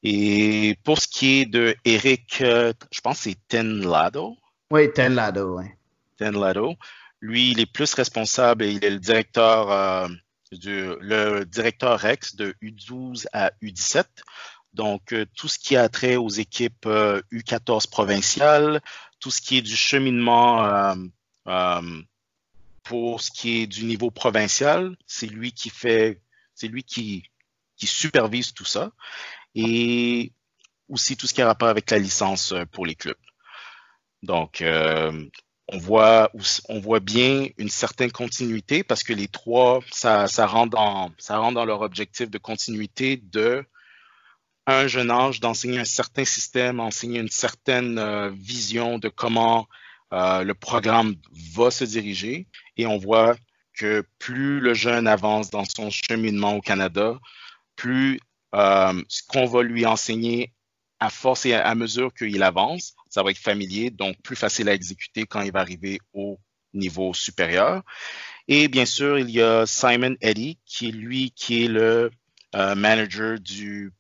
Et pour ce qui est de Eric, je pense que c'est Tenlado. Oui, Tel Lado, oui. Tenlado. Lui, il est plus responsable et il est le directeur Rex de U12 à U17. Donc, tout ce qui a trait aux équipes U14 provinciales, tout ce qui est du cheminement pour ce qui est du niveau provincial, c'est lui qui supervise tout ça. Et aussi tout ce qui a rapport avec la licence pour les clubs. Donc, on voit bien une certaine continuité parce que les trois, ça rentre dans leur objectif de continuité de à un jeune âge d'enseigner un certain système, enseigner une certaine vision de comment le programme va se diriger. Et on voit que plus le jeune avance dans son cheminement au Canada, plus ce qu'on va lui enseigner à force et à mesure qu'il avance, ça va être familier, donc plus facile à exécuter quand il va arriver au niveau supérieur. Et bien sûr, il y a Simon Eddy, qui est le manager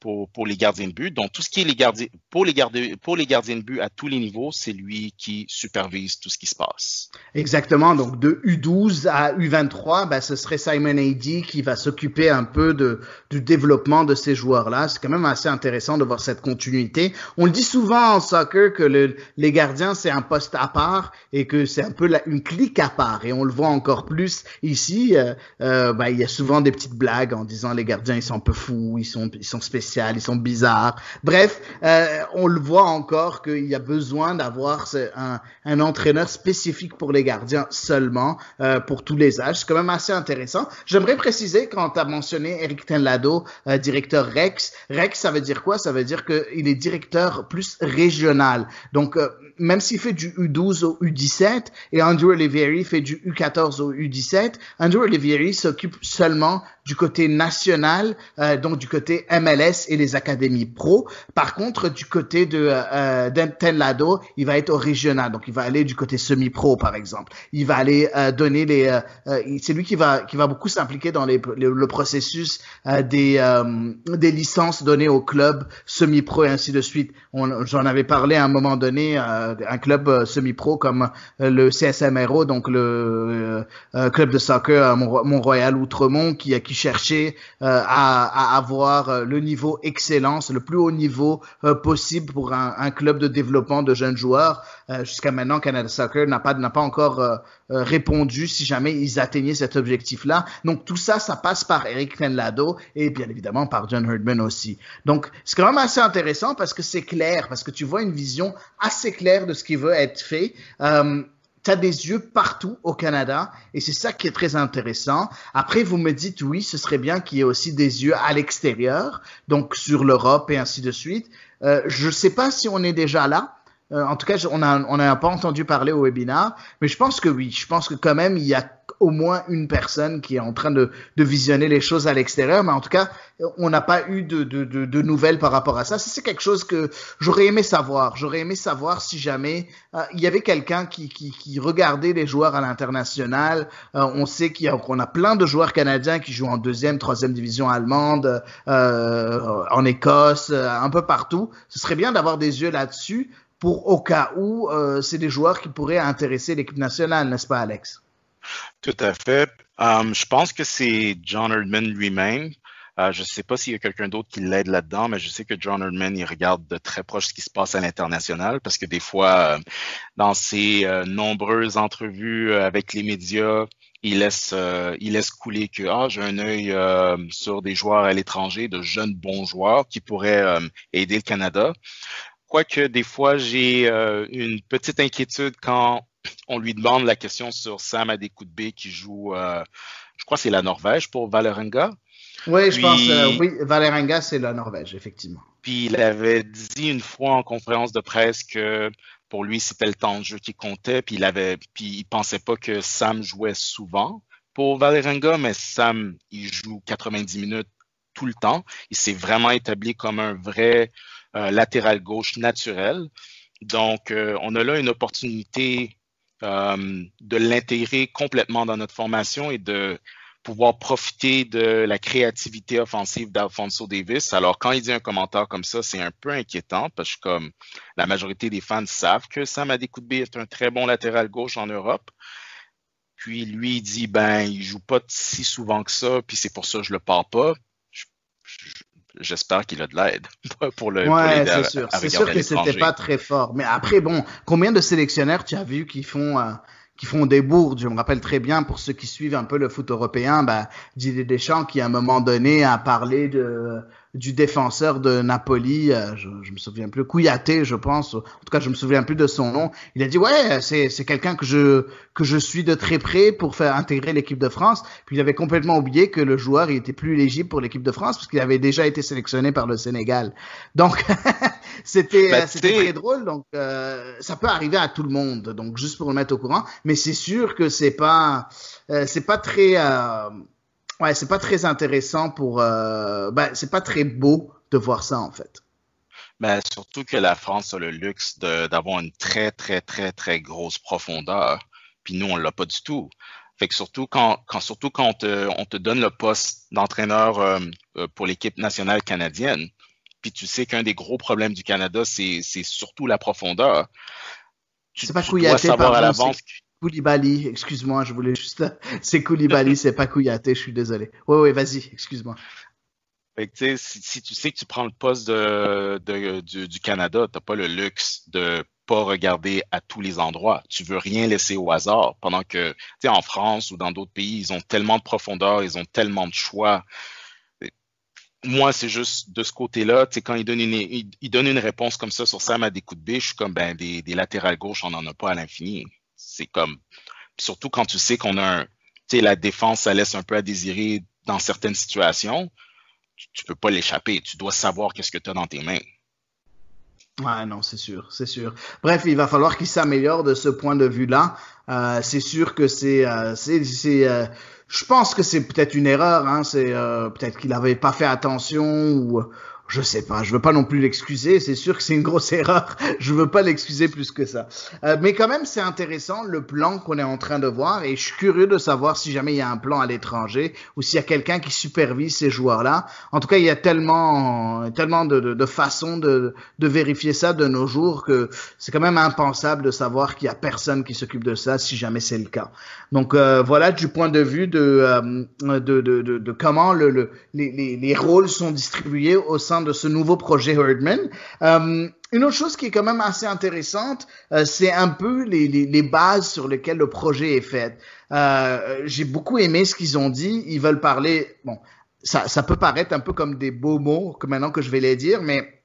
pour les gardiens de but. Donc, tout ce qui est pour les gardiens de but à tous les niveaux, c'est lui qui supervise tout ce qui se passe. Exactement. Donc, de U12 à U23, ben, ce serait Simon Eddy qui va s'occuper un peu du développement de ces joueurs-là. C'est quand même assez intéressant de voir cette continuité. On le dit souvent en soccer que les gardiens, c'est un poste à part et que c'est un peu une clique à part. Et on le voit encore plus ici. Ben, il y a souvent des petites blagues en disant les gardiens, ils sont peu fous, ils sont spéciaux, ils sont bizarres. Bref, on le voit encore qu'il y a besoin d'avoir un entraîneur spécifique pour les gardiens seulement, pour tous les âges. C'est quand même assez intéressant. J'aimerais préciser, quand tu as mentionné Eric Tenlado, directeur Rex, Rex, ça veut dire quoi? Ça veut dire qu'il est directeur plus régional. Donc, même s'il fait du U12 au U17 et Andrew Olivieri fait du U14 au U17, Andrew Olivieri s'occupe seulement du côté national, donc du côté MLS et les académies pro. Par contre, du côté de Tenlado, il va être au régional, donc il va aller du côté semi-pro par exemple. Il va aller donner c'est lui qui va beaucoup s'impliquer dans le processus des licences données aux clubs semi-pro et ainsi de suite. J'en avais parlé à un moment donné, un club semi-pro comme le CSMRO, donc le club de soccer à Mont-Royal Outremont, qui cherchait à avoir le niveau excellence, le plus haut niveau possible pour un club de développement de jeunes joueurs. Jusqu'à maintenant, Canada Soccer n'a pas encore répondu si jamais ils atteignaient cet objectif-là. Donc tout ça, ça passe par Eric Tenlado et bien évidemment par John Herdman aussi. Donc c'est quand même assez intéressant parce que c'est clair, parce que tu vois une vision assez claire de ce qui veut être fait. Tu as des yeux partout au Canada et c'est ça qui est très intéressant. Après, vous me dites, oui, ce serait bien qu'il y ait aussi des yeux à l'extérieur, donc sur l'Europe et ainsi de suite. Je ne sais pas si on est déjà là. En tout cas, on n'a pas entendu parler au webinaire, mais je pense que oui. Je pense que quand même, il y a au moins une personne qui est en train de visionner les choses à l'extérieur, mais en tout cas, on n'a pas eu de nouvelles par rapport à ça. Ça, c'est quelque chose que j'aurais aimé savoir. J'aurais aimé savoir si jamais il y avait quelqu'un qui regardait les joueurs à l'international. On sait qu'on a plein de joueurs canadiens qui jouent en deuxième, troisième division allemande, en Écosse, un peu partout. Ce serait bien d'avoir des yeux là-dessus pour au cas où c'est des joueurs qui pourraient intéresser l'équipe nationale, n'est-ce pas, Alex? Tout à fait. Je pense que c'est John Herdman lui-même. Je ne sais pas s'il y a quelqu'un d'autre qui l'aide là-dedans, mais je sais que John Herdman, il regarde de très proche ce qui se passe à l'international parce que des fois, dans ses nombreuses entrevues avec les médias, il laisse couler que j'ai un œil sur des joueurs à l'étranger, de jeunes bons joueurs qui pourraient aider le Canada. Quoique des fois, j'ai une petite inquiétude quand on lui demande la question sur Sam Adekugbe qui joue, je crois que c'est la Norvège pour Vålerenga. Oui, je pense, oui, Vålerenga, c'est la Norvège, effectivement. Puis il avait dit une fois en conférence de presse que pour lui, c'était le temps de jeu qui comptait, puis il pensait pas que Sam jouait souvent pour Vålerenga, mais Sam, il joue 90 minutes tout le temps. Il s'est vraiment établi comme un vrai latéral gauche naturel. Donc, on a là une opportunité de l'intégrer complètement dans notre formation et de pouvoir profiter de la créativité offensive d'Alphonso Davies. Alors, quand il dit un commentaire comme ça, c'est un peu inquiétant parce que comme la majorité des fans savent que Sam Adekugbe est un très bon latéral gauche en Europe. Puis lui, il dit, il joue pas si souvent que ça, puis c'est pour ça que je le pars pas. J'espère qu'il a de l'aide pour l'aider c'est sûr. C'est sûr que c'était pas très fort. Mais après, bon, combien de sélectionneurs tu as vu qui font des bourdes? Je me rappelle très bien, pour ceux qui suivent un peu le foot européen, Didier Deschamps qui à un moment donné a parlé du défenseur de Napoli, je me souviens plus, Kouyaté, je pense. En tout cas, je me souviens plus de son nom. Il a dit c'est quelqu'un que je suis de très près pour faire intégrer l'équipe de France. Puis il avait complètement oublié que le joueur il était plus éligible pour l'équipe de France parce qu'il avait déjà été sélectionné par le Sénégal. Donc c'était très drôle. Donc ça peut arriver à tout le monde. Donc juste pour le mettre au courant, mais c'est sûr que c'est pas très c'est pas très intéressant c'est pas très beau de voir ça, en fait. Mais surtout que la France a le luxe d'avoir une très, très, très, très grosse profondeur. Puis nous, on l'a pas du tout. Fait que surtout quand on te donne le poste d'entraîneur pour l'équipe nationale canadienne, puis tu sais qu'un des gros problèmes du Canada, c'est surtout la profondeur. C'est pas Kouyaté, savoir à l'avance. Koulibaly, excuse-moi, je voulais juste... C'est Koulibaly, c'est pas Kouyaté, je suis désolé. Oui, vas-y, excuse-moi. Fait que, si tu sais que tu prends le poste du Canada, t'as pas le luxe de pas regarder à tous les endroits. Tu veux rien laisser au hasard. Pendant que, en France ou dans d'autres pays, ils ont tellement de profondeur, ils ont tellement de choix. moi, c'est juste de ce côté-là, tu sais, quand il donne une réponse comme ça sur Sam à des coups de biche, je suis comme, ben, des latérales gauches, on n'en a pas à l'infini. C'est comme, surtout quand tu sais qu'on a tu sais, la défense, ça laisse un peu à désirer dans certaines situations, tu peux pas l'échapper. Tu dois savoir qu'est-ce que tu as dans tes mains. Ouais, non, c'est sûr, c'est sûr. Bref, il va falloir qu'il s'améliore de ce point de vue-là. C'est sûr que je pense que c'est peut-être une erreur, hein. C'est peut-être qu'il n'avait pas fait attention ou je sais pas. Je veux pas non plus l'excuser. C'est sûr que c'est une grosse erreur. Je veux pas l'excuser plus que ça. Mais quand même, c'est intéressant le plan qu'on est en train de voir et je suis curieux de savoir si jamais il y a un plan à l'étranger ou s'il y a quelqu'un qui supervise ces joueurs-là. En tout cas, il y a tellement de façons de vérifier ça de nos jours que c'est quand même impensable de savoir qu'il y a personne qui s'occupe de ça si jamais c'est le cas. Donc voilà du point de vue de comment les rôles sont distribués au sein de ce nouveau projet Herdman. Une autre chose qui est quand même assez intéressante, c'est un peu les bases sur lesquelles le projet est fait. J'ai beaucoup aimé ce qu'ils ont dit. Ils veulent parler, bon, ça peut paraître un peu comme des beaux mots que maintenant que je vais les dire, mais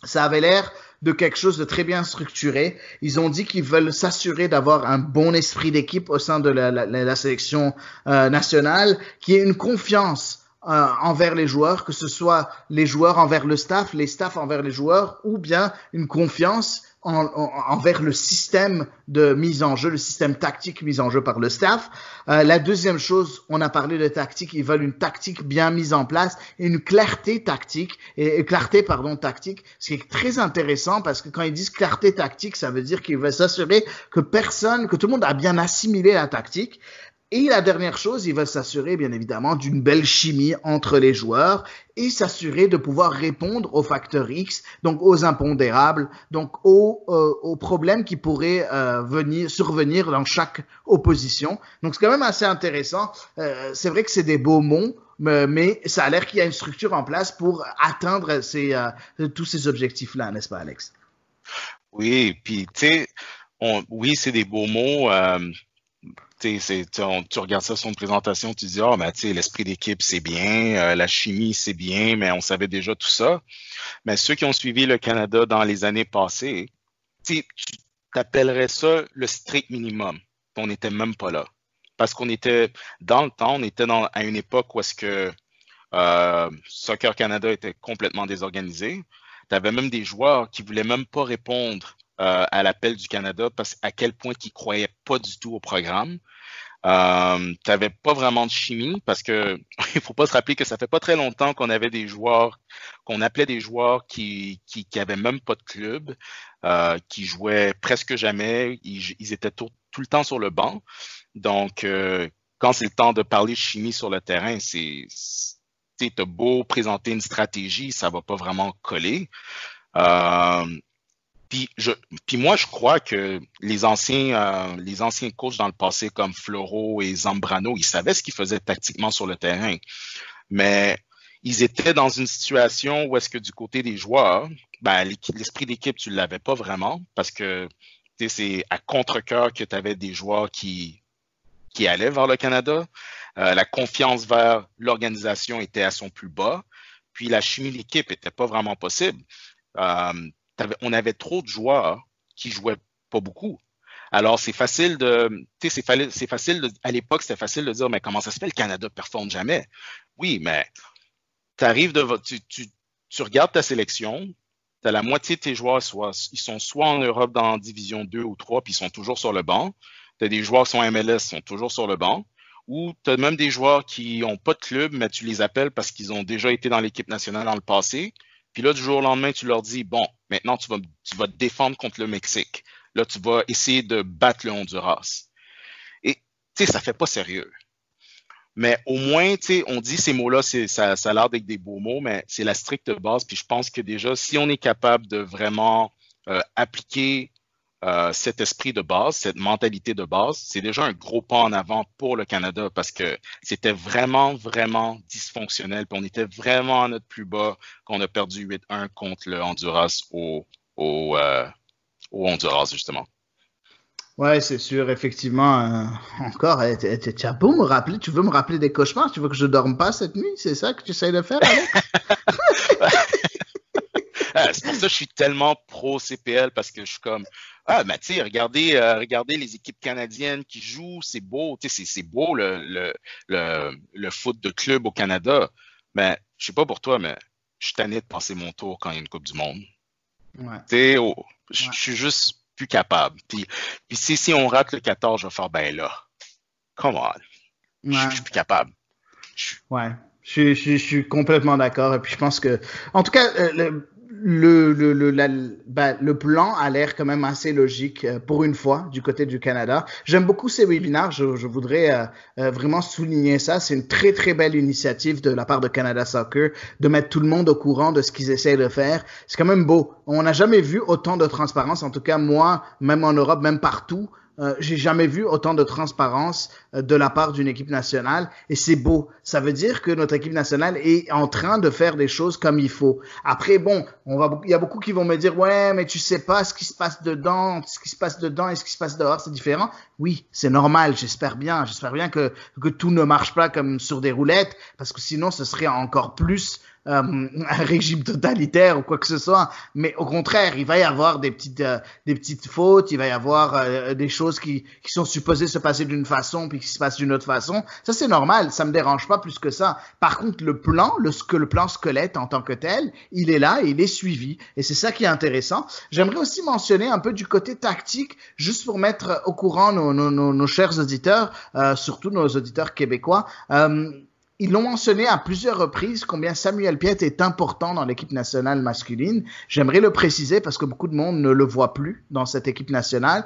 ça avait l'air de quelque chose de très bien structuré. Ils ont dit qu'ils veulent s'assurer d'avoir un bon esprit d'équipe au sein de la sélection nationale, qu'il y ait une confiance envers les joueurs, que ce soit les joueurs envers le staff, les staffs envers les joueurs, ou bien une confiance envers le système de mise en jeu, le système tactique mis en jeu par le staff. La deuxième chose, on a parlé de tactique, ils veulent une tactique bien mise en place et une clarté tactique, tactique, ce qui est très intéressant parce que quand ils disent clarté tactique, ça veut dire qu'ils veulent s'assurer que tout le monde a bien assimilé la tactique. Et la dernière chose, ils veulent s'assurer, bien évidemment, d'une belle chimie entre les joueurs et s'assurer de pouvoir répondre aux facteurs X, donc aux impondérables, donc aux problèmes qui pourraient survenir dans chaque opposition. Donc, c'est quand même assez intéressant. C'est vrai que c'est des beaux mots, mais ça a l'air qu'il y a une structure en place pour atteindre tous ces objectifs-là, n'est-ce pas, Alex? Oui, puis, tu sais, oui, c'est des beaux mots. Tu regardes ça sur une présentation, tu dis, ben, l'esprit d'équipe, c'est bien, la chimie, c'est bien, mais on savait déjà tout ça. Mais ceux qui ont suivi le Canada dans les années passées, tu t'appellerais ça le strict minimum. On n'était même pas là. Parce qu'on était, dans le temps, on était à une époque où est-ce que Soccer Canada était complètement désorganisé. Tu avais même des joueurs qui voulaient même pas répondre à l'appel du Canada parce à quel point ils croyaient pas du tout au programme. Tu n'avais pas vraiment de chimie parce que il faut pas se rappeler que ça fait pas très longtemps qu'on avait des joueurs qu'on appelait des joueurs qui avaient même pas de club, qui jouaient presque jamais, ils étaient tout le temps sur le banc. Donc quand c'est le temps de parler de chimie sur le terrain, t'as beau présenter une stratégie, ça va pas vraiment coller. Puis moi, je crois que les anciens coachs dans le passé comme Floro et Zambrano, ils savaient ce qu'ils faisaient tactiquement sur le terrain. Mais ils étaient dans une situation où est-ce que du côté des joueurs, ben, l'esprit d'équipe, tu ne l'avais pas vraiment parce que c'est à contre-cœur que tu avais des joueurs qui allaient vers le Canada. La confiance vers l'organisation était à son plus bas. Puis la chimie de l'équipe n'était pas vraiment possible. On avait trop de joueurs qui jouaient pas beaucoup. Alors, c'est facile à l'époque, c'était facile de dire, mais comment ça se fait, le Canada ne performe jamais? Oui, mais tu regardes ta sélection, tu as la moitié de tes joueurs, ils sont soit en Europe dans Division 2 ou 3, puis ils sont toujours sur le banc. Tu as des joueurs qui sont MLS, sont toujours sur le banc. Ou tu as même des joueurs qui n'ont pas de club, mais tu les appelles parce qu'ils ont déjà été dans l'équipe nationale dans le passé. Puis là, du jour au lendemain, tu leur dis, bon, maintenant, tu vas te défendre contre le Mexique. Là, tu vas essayer de battre le Honduras. Et, tu sais, ça fait pas sérieux. Mais au moins, tu sais, on dit ces mots-là, ça a l'air d'être des beaux mots, mais c'est la stricte base. Puis je pense que déjà, si on est capable de vraiment appliquer cet esprit de base, cette mentalité de base, c'est déjà un gros pas en avant pour le Canada parce que c'était vraiment, vraiment dysfonctionnel. Puis on était vraiment à notre plus bas quand on a perdu 8-1 contre le Honduras au Honduras, justement. Ouais, c'est sûr, effectivement. Encore, tu as beau me rappeler, tu veux me rappeler des cauchemars, tu veux que je dorme pas cette nuit, c'est ça que tu essayes de faire, Alex? C'est pour ça que je suis tellement pro CPL parce que je suis comme mais tu sais regardez les équipes canadiennes qui jouent, c'est beau, tu sais c'est beau le foot de club au Canada. Mais je sais pas pour toi, mais je suis tanné de passer mon tour quand il y a une Coupe du Monde. Ouais, Tu sais, je ouais, suis juste plus capable. Puis si on rate le 14, je vais faire ben là, come on, je ouais. suis plus capable. Je- Ouais, je suis complètement d'accord. Et puis je pense que, en tout cas, le plan a l'air quand même assez logique pour une fois du côté du Canada. J'aime beaucoup ces webinaires. Je voudrais vraiment souligner ça. C'est une très très belle initiative de la part de Canada Soccer de mettre tout le monde au courant de ce qu'ils essaient de faire. C'est quand même beau. On n'a jamais vu autant de transparence. En tout cas, moi, même en Europe, même partout. J'ai jamais vu autant de transparence de la part d'une équipe nationale et c'est beau. Ça veut dire que notre équipe nationale est en train de faire des choses comme il faut. Après, bon, il y a beaucoup qui vont me dire, ouais, mais tu sais pas ce qui se passe dedans, ce qui se passe dedans et ce qui se passe dehors, c'est différent. Oui, c'est normal. J'espère bien. J'espère bien que tout ne marche pas comme sur des roulettes parce que sinon ce serait encore plus un régime totalitaire ou quoi que ce soit. Mais au contraire, il va y avoir des petites fautes, il va y avoir des choses qui sont supposées se passer d'une façon puis qui se passent d'une autre façon. Ça, c'est normal, ça me dérange pas plus que ça. Par contre, le plan, le plan squelette en tant que tel, il est là et il est suivi. Et c'est ça qui est intéressant. J'aimerais aussi mentionner un peu du côté tactique, juste pour mettre au courant nos chers auditeurs, surtout nos auditeurs québécois. Ils l'ont mentionné à plusieurs reprises combien Samuel Piette est important dans l'équipe nationale masculine. J'aimerais le préciser parce que beaucoup de monde ne le voit plus dans cette équipe nationale.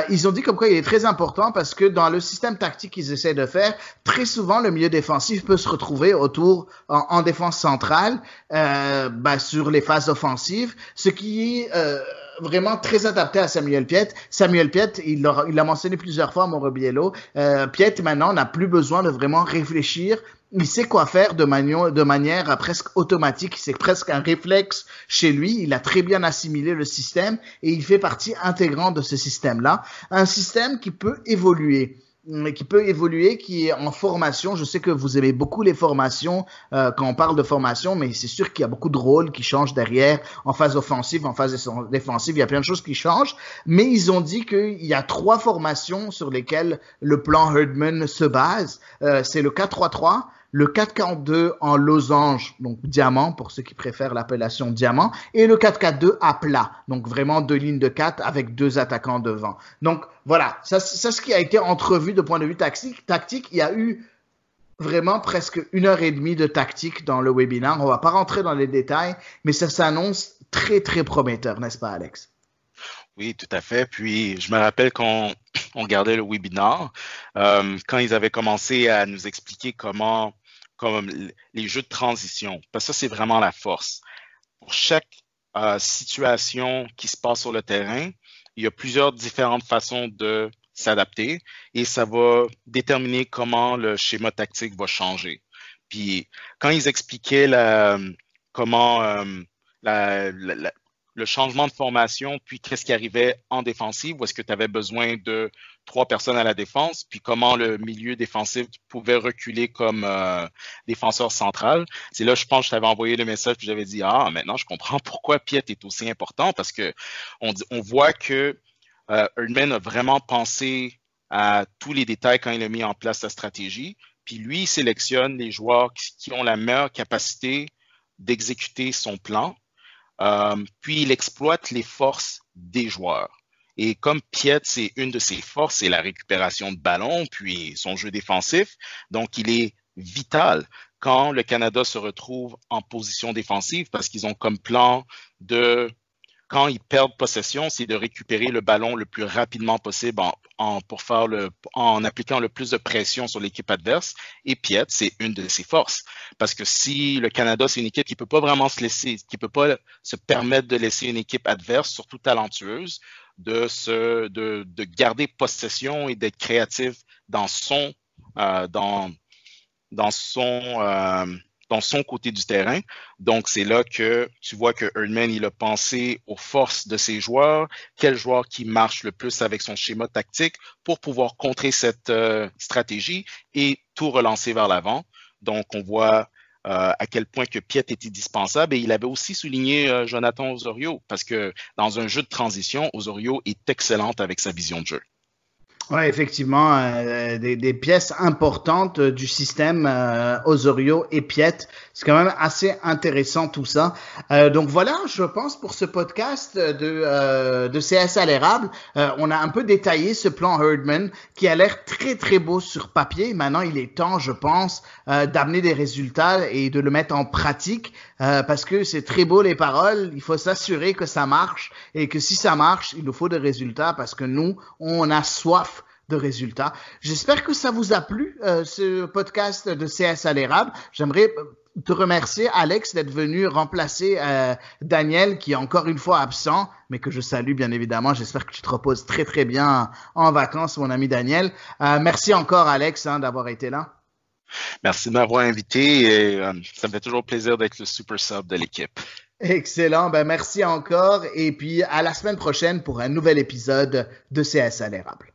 Ils ont dit comme quoi il est très important parce que dans le système tactique qu'ils essaient de faire, très souvent le milieu défensif peut se retrouver autour en défense centrale sur les phases offensives, ce qui est vraiment très adapté à Samuel Piette. Samuel Piette, il l'a mentionné plusieurs fois, Mauro Biello. Piette, maintenant, n'a plus besoin de vraiment réfléchir. Il sait quoi faire de manière presque automatique. C'est presque un réflexe chez lui. Il a très bien assimilé le système et il fait partie intégrante de ce système-là. Un système qui peut évoluer, qui est en formation. Je sais que vous aimez beaucoup les formations quand on parle de formation, mais c'est sûr qu'il y a beaucoup de rôles qui changent derrière, en phase offensive, en phase défensive, il y a plein de choses qui changent, mais ils ont dit qu'il y a 3 formations sur lesquelles le plan Herdman se base. C'est le 4-3-3, le 4-4-2 en losange, donc diamant pour ceux qui préfèrent l'appellation diamant, et le 4-4-2 à plat, donc vraiment 2 lignes de 4 avec 2 attaquants devant. Donc voilà, ça ce qui a été entrevu de point de vue tactique. Il y a eu vraiment presque 1 heure et demie de tactique dans le webinaire. On va pas rentrer dans les détails, mais ça s'annonce très très prometteur, n'est-ce pas, Alex? Oui, tout à fait. Puis, je me rappelle qu'on on regardait le webinaire, quand ils avaient commencé à nous expliquer comme les jeux de transition, parce que ça, c'est vraiment la force. Pour chaque situation qui se passe sur le terrain, il y a plusieurs différentes façons de s'adapter et ça va déterminer comment le schéma tactique va changer. Puis, quand ils expliquaient comment le changement de formation, puis qu'est-ce qui arrivait en défensive, où est-ce que tu avais besoin de 3 personnes à la défense, puis comment le milieu défensif pouvait reculer comme défenseur central. C'est là, je pense, que je t'avais envoyé le message, puis j'avais dit, maintenant, je comprends pourquoi Piet est aussi important, parce que on voit que Herdman a vraiment pensé à tous les détails quand il a mis en place sa stratégie, puis lui, il sélectionne les joueurs qui ont la meilleure capacité d'exécuter son plan. Puis il exploite les forces des joueurs. Et comme Piet, c'est une de ses forces, c'est la récupération de ballon, puis son jeu défensif. Donc, il est vital quand le Canada se retrouve en position défensive parce qu'ils ont comme plan de, quand ils perdent possession, c'est de récupérer le ballon le plus rapidement possible en appliquant le plus de pression sur l'équipe adverse. Et Piet, c'est une de ses forces. Parce que si le Canada, c'est une équipe qui peut pas vraiment qui peut pas se permettre de laisser une équipe adverse, surtout talentueuse, de garder possession et d'être créatif dans son dans son côté du terrain. Donc, c'est là que tu vois que Herdman, il a pensé aux forces de ses joueurs, quel joueur qui marche le plus avec son schéma tactique pour pouvoir contrer cette stratégie et tout relancer vers l'avant. Donc, on voit à quel point que Piet était dispensable. Et il avait aussi souligné Jonathan Osorio, parce que dans un jeu de transition, Osorio est excellente avec sa vision de jeu. Oui, effectivement, des pièces importantes du système Osorio et Piet. C'est quand même assez intéressant tout ça. Donc voilà, je pense pour ce podcast de CS à l'érable, on a un peu détaillé ce plan Herdman qui a l'air très très beau sur papier. Maintenant, il est temps, je pense, d'amener des résultats et de le mettre en pratique parce que c'est très beau les paroles. Il faut s'assurer que ça marche et que si ça marche, il nous faut des résultats parce que nous, on a soif de résultats. J'espère que ça vous a plu, ce podcast de CS à l'érable. J'aimerais te remercier, Alex, d'être venu remplacer Daniel, qui est encore une fois absent, mais que je salue bien évidemment. J'espère que tu te reposes très très bien en vacances, mon ami Daniel. Merci encore, Alex, d'avoir été là. Merci de m'avoir invité et ça me fait toujours plaisir d'être le super sub de l'équipe. Excellent, ben merci encore et puis à la semaine prochaine pour un nouvel épisode de CS à l'érable.